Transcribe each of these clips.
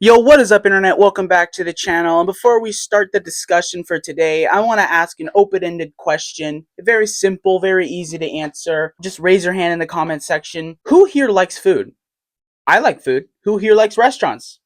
Yo, what is up, internet? Welcome back to the channel. And before we start the discussion for today, I want to ask an open-ended question. Very simple, very easy to answer. Just raise your hand in the comment section. Who here likes food? I like food. Who here likes restaurants?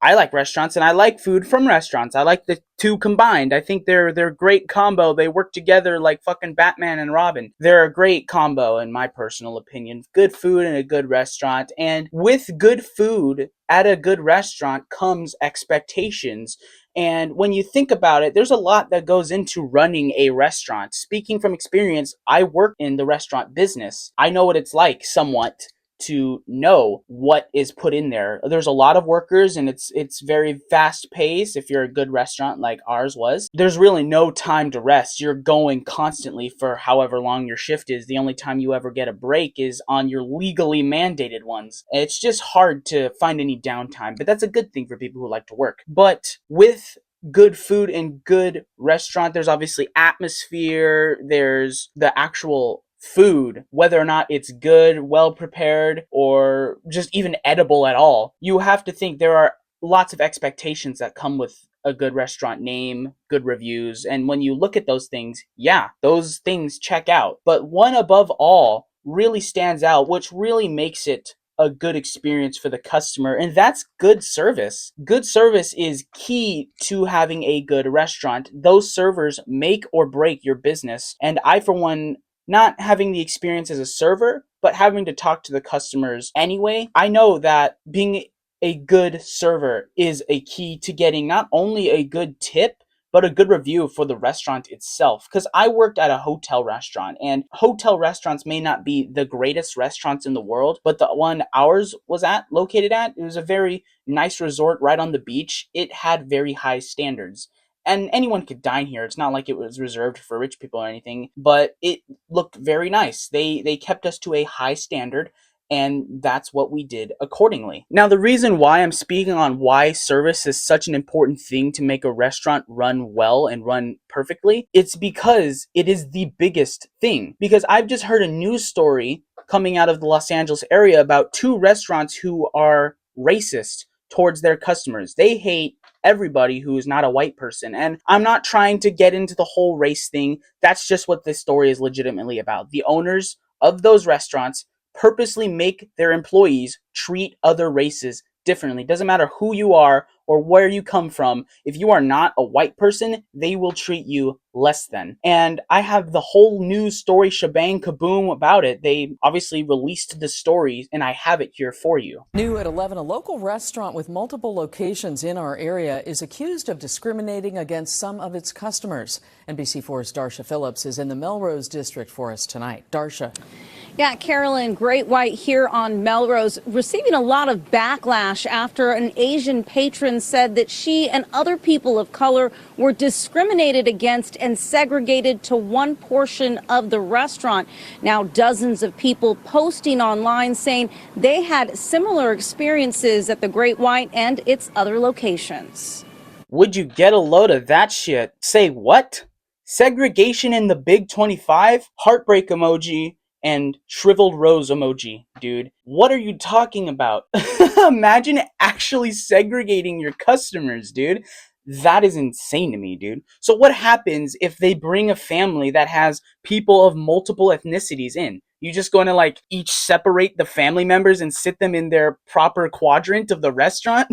I like restaurants, and I like food from restaurants. I like the two combined. I think they're a great combo. They work together like fucking Batman and Robin. They're a great combo, in my personal opinion. Good food and a good restaurant. And with good food at a good restaurant comes expectations. And when you think about it, there's a lot that goes into running a restaurant. Speaking from experience, I work in the restaurant business. I know what it's like somewhat to know what is put in there. There's a lot of workers and it's very fast paced. If you're a good restaurant like ours was, there's really no time to rest. You're going constantly for however long your shift is. The only time you ever get a break is on your legally mandated ones. It's just hard to find any downtime, but that's a good thing for people who like to work. But with good food and good restaurant, there's obviously atmosphere, there's the actual food, whether or not it's good, well prepared, or just even edible at all. You have to think there are lots of expectations that come with a good restaurant name, good reviews, and when you look at those things, yeah, those things check out. But one above all really stands out, which really makes it a good experience for the customer, and that's good service. Good service is key to having a good restaurant. Those servers make or break your business, and I, for one, not having the experience as a server, but having to talk to the customers anyway, I know that being a good server is a key to getting not only a good tip, but a good review for the restaurant itself. Because I worked at a hotel restaurant, and hotel restaurants may not be the greatest restaurants in the world, but the one ours was located at, it was a very nice resort right on the beach. It had very high standards. And anyone could dine here. It's not like it was reserved for rich people or anything, but it looked very nice. They kept us to a high standard, and that's what we did accordingly. Now, the reason why I'm speaking on why service is such an important thing to make a restaurant run well and run perfectly, it's because it is the biggest thing. Because I've just heard a news story coming out of the Los Angeles area about two restaurants who are racist towards their customers. They hate everybody who is not a white person. And I'm not trying to get into the whole race thing. That's just what this story is legitimately about. The owners of those restaurants purposely make their employees treat other races differently. Doesn't matter who you are or where you come from. If you are not a white person, they will treat you less than. And I have the whole news story shebang kaboom about it. They obviously released the story, and I have it here for you. New at 11, a local restaurant with multiple locations in our area is accused of discriminating against some of its customers. NBC4's Darsha Phillips is in the Melrose district for us tonight. Darsha. Yeah, Carolyn, Great White here on Melrose, receiving a lot of backlash after an Asian patron said that she and other people of color were discriminated against and segregated to one portion of the restaurant. Now, dozens of people posting online saying they had similar experiences at the Great White and its other locations. Would you get a load of that shit? Say what? Segregation in the Big 25? Heartbreak emoji and shriveled rose emoji, dude. What are you talking about? Imagine actually segregating your customers, dude. That is insane to me, dude. So what happens if they bring a family that has people of multiple ethnicities in? You just going to like each separate the family members and sit them in their proper quadrant of the restaurant?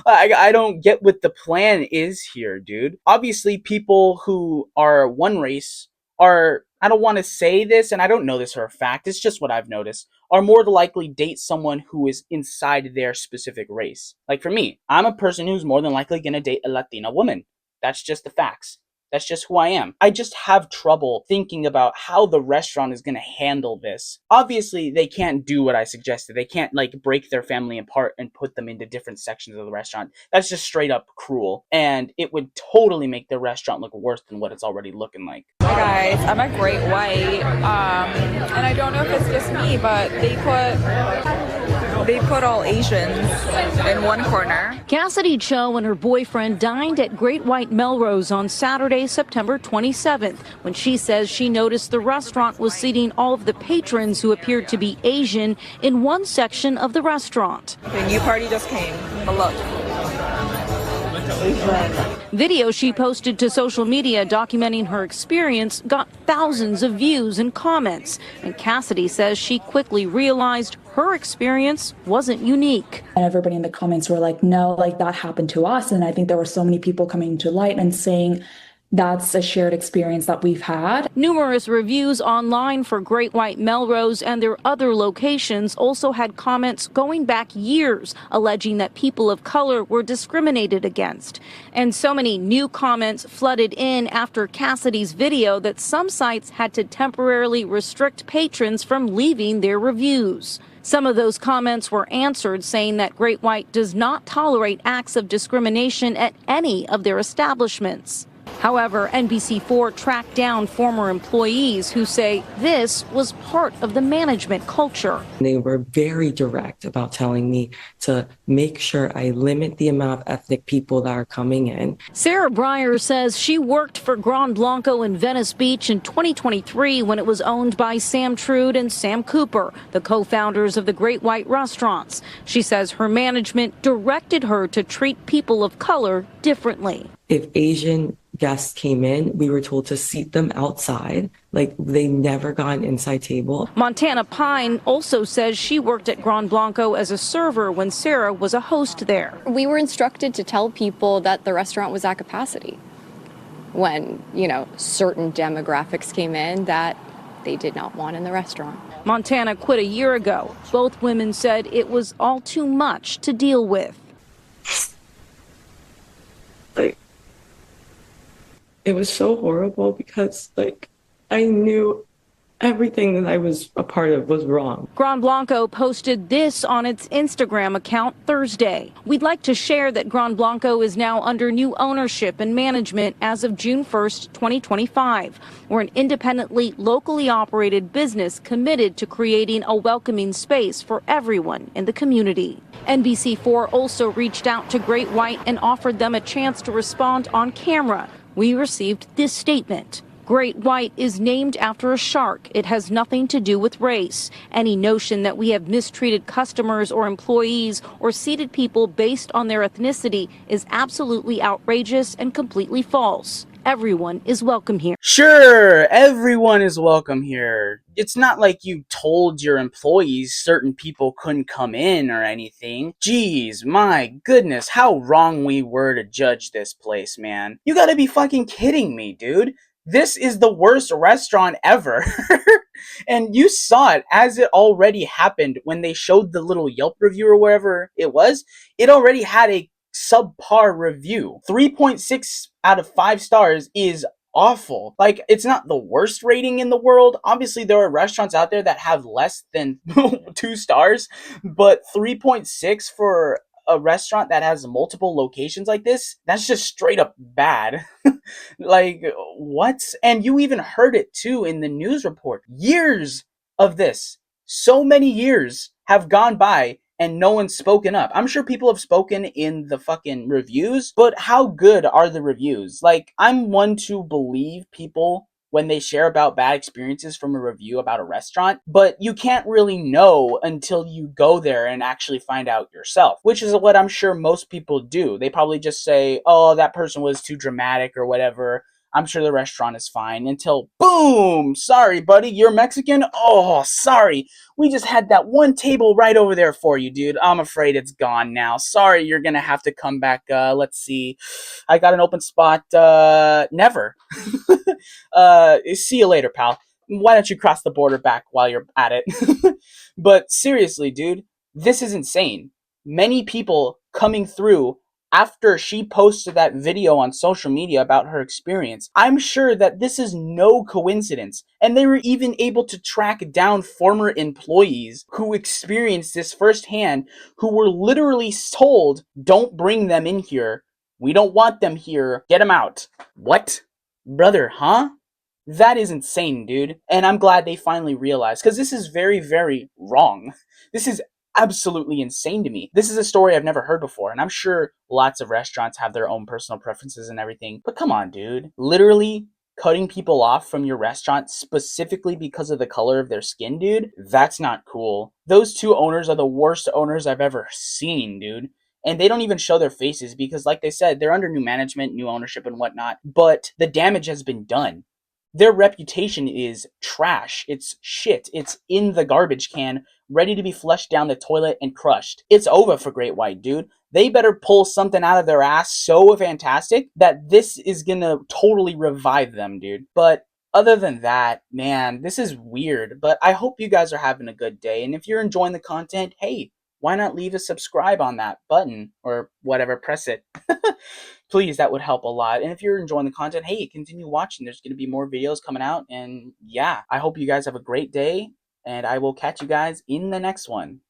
I don't get what the plan is here, dude. Obviously, people who are one race are, I don't want to say this, and I don't know this for a fact, it's just what I've noticed, are more likely date someone who is inside their specific race. Like for me, I'm a person who's more than likely going to date a Latina woman. That's just the facts. That's just who I am. I just have trouble thinking about how the restaurant is going to handle this. Obviously, they can't do what I suggested. They can't like break their family apart and put them into different sections of the restaurant. That's just straight up cruel. And it would totally make the restaurant look worse than what it's already looking like. Hi guys, I'm at Great White, and I don't know if it's just me, but they put all Asians in one corner. Cassidy Cho and her boyfriend dined at Great White Melrose on Saturday, September 27th, when she says she noticed the restaurant was seating all of the patrons who appeared to be Asian in one section of the restaurant. The new party just came. But look, Video she posted to social media documenting her experience got thousands of views and comments. And Cassidy says she quickly realized her experience wasn't unique. And everybody in the comments were like, no, like that happened to us. And I think there were so many people coming to light and saying, that's a shared experience that we've had. Numerous reviews online for Great White Melrose and their other locations also had comments going back years alleging that people of color were discriminated against. And so many new comments flooded in after Cassidy's video that some sites had to temporarily restrict patrons from leaving their reviews. Some of those comments were answered, saying that Great White does not tolerate acts of discrimination at any of their establishments. However, NBC4 tracked down former employees who say this was part of the management culture. They were very direct about telling me to make sure I limit the amount of ethnic people that are coming in. Sarah Breyer says she worked for Grand Blanco in Venice Beach in 2023 when it was owned by Sam Trude and Sam Cooper, the co-founders of the Great White Restaurants. She says her management directed her to treat people of color differently. If Asian guests came in, we were told to seat them outside. Like, they never got an inside table. Montana Pine also says she worked at Grand Blanco as a server when Sarah was a host there. We were instructed to tell people that the restaurant was at capacity when, certain demographics came in that they did not want in the restaurant. Montana quit a year ago. Both women said it was all too much to deal with. It was so horrible because, I knew everything that I was a part of was wrong. Grand Blanco posted this on its Instagram account Thursday. We'd like to share that Grand Blanco is now under new ownership and management as of June 1st, 2025. We're an independently, locally operated business committed to creating a welcoming space for everyone in the community. NBC4 also reached out to Great White and offered them a chance to respond on camera. We received this statement. Great White is named after a shark. It has nothing to do with race. Any notion that we have mistreated customers or employees or seated people based on their ethnicity is absolutely outrageous and completely false. Everyone is welcome here. Sure, everyone is welcome here. It's not like you told your employees certain people couldn't come in or anything. Jeez, my goodness, how wrong we were to judge this place, man. You gotta be fucking kidding me, dude. This is the worst restaurant ever. And you saw it as it already happened when they showed the little Yelp review or wherever it was. It already had a subpar review. 3.6 out of 5 stars is awful. Like, it's not the worst rating in the world. Obviously, there are restaurants out there that have less than 2 stars, but 3.6 for a restaurant that has multiple locations like this, that's just straight up bad. Like, what? And you even heard it too in the news report. Years of this, so many years have gone by and no one's spoken up. I'm sure people have spoken in the fucking reviews, but how good are the reviews? Like, I'm one to believe people when they share about bad experiences from a review about a restaurant, but you can't really know until you go there and actually find out yourself, which is what I'm sure most people do. They probably just say, oh, that person was too dramatic or whatever. I'm sure the restaurant is fine, until boom, sorry buddy, you're Mexican? Oh, sorry. We just had that one table right over there for you, dude. I'm afraid it's gone now. Sorry, you're gonna have to come back. Let's see. I got an open spot. Never. See you later, pal. Why don't you cross the border back while you're at it? But seriously, dude, this is insane. Many people coming through after she posted that video on social media about her experience. I'm sure that this is no coincidence. And they were even able to track down former employees who experienced this firsthand, who were literally told, don't bring them in here. We don't want them here. Get them out. What? Brother, huh? That is insane, dude. And I'm glad they finally realized, because this is very, very wrong. This is absolutely insane to me. This is a story I've never heard before, and I'm sure lots of restaurants have their own personal preferences and everything. But come on, dude. Literally cutting people off from your restaurant specifically because of the color of their skin, dude, that's not cool. Those two owners are the worst owners I've ever seen, dude. And they don't even show their faces because, like they said, they're under new management, new ownership, and whatnot. But the damage has been done. Their reputation is trash. It's shit. It's in the garbage can, ready to be flushed down the toilet and crushed. It's over for Great White, dude. They better pull something out of their ass so fantastic that this is gonna totally revive them, dude. But other than that, man, this is weird. But I hope you guys are having a good day. And if you're enjoying the content, hey, why not leave a subscribe on that button or whatever, press it. Please, that would help a lot. And if you're enjoying the content, hey, continue watching. There's going to be more videos coming out. And yeah, I hope you guys have a great day, and I will catch you guys in the next one.